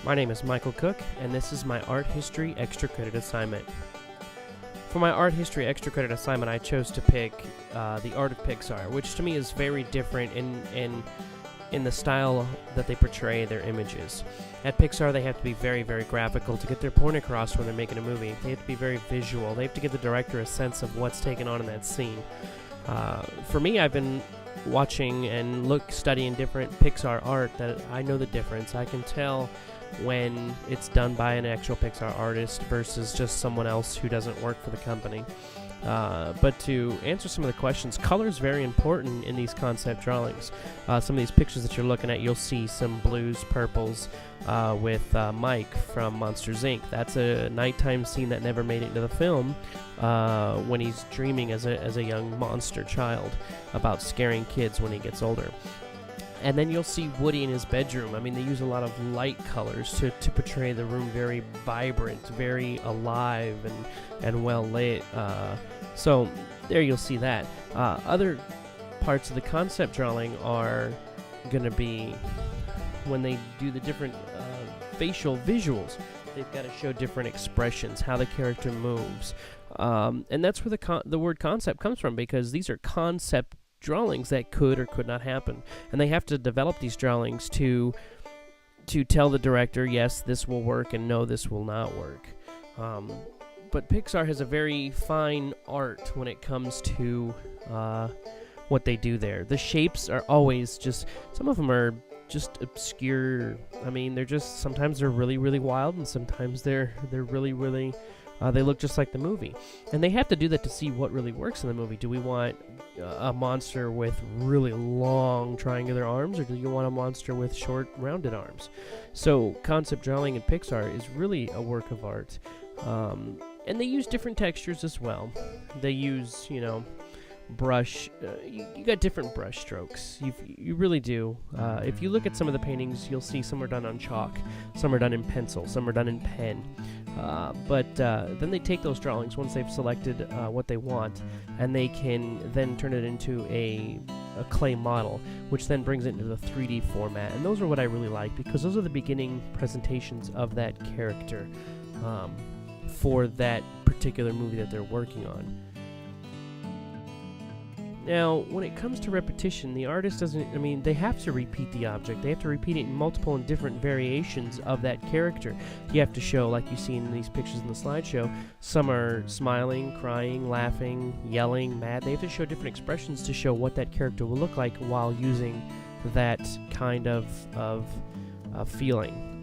My name is Michael Cook, and this is my art history extra credit assignment. For my art history extra credit assignment, I chose to pick The Art of Pixar, which to me is very different in the style that they portray their images. At Pixar, they have to be very, very graphical to get their point across when they're making a movie. They have to be very visual. They have to give the director a sense of what's taken on in that scene. For me, I've been watching and studying different Pixar art that I know the difference. I can tell when it's done by an actual Pixar artist versus just someone else who doesn't work for the company. But to answer some of the questions, color is very important in these concept drawings. Some of these pictures that you're looking at, you'll see some blues, purples with Mike from Monsters, Inc. That's a nighttime scene that never made it into the film when he's dreaming as a young monster child about scaring kids when he gets older. And then you'll see Woody in his bedroom. I mean, they use a lot of light colors to portray the room very vibrant, very alive, and well lit. So there you'll see that. Other parts of the concept drawing are going to be when they do the different facial visuals. They've got to show different expressions, how the character moves. And that's where the word concept comes from, because these are concept drawings that could or could not happen, and they have to develop these drawings to tell the director, yes, this will work, and no, this will not work. But Pixar has a very fine art when it comes to what they do there. The shapes are always just, some of them are just obscure. I mean, sometimes they're really, really wild, and sometimes they're really, really they look just like the movie. And they have to do that to see what really works in the movie. Do we want a monster with really long triangular arms, or do you want a monster with short rounded arms? So concept drawing in Pixar is really a work of art. And they use different textures as well. They use, brush. You got different brush strokes. You really do. If you look at some of the paintings, you'll see some are done on chalk, some are done in pencil, some are done in pen. But then they take those drawings once they've selected what they want, and they can then turn it into a clay model, which then brings it into the 3D format. And those are what I really like, because those are the beginning presentations of that character for that particular movie that they're working on. Now, when it comes to repetition, the artist they have to repeat the object. They have to repeat it in multiple and different variations of that character. You have to show, like you see in these pictures in the slideshow, some are smiling, crying, laughing, yelling, mad. They have to show different expressions to show what that character will look like while using that kind of feeling.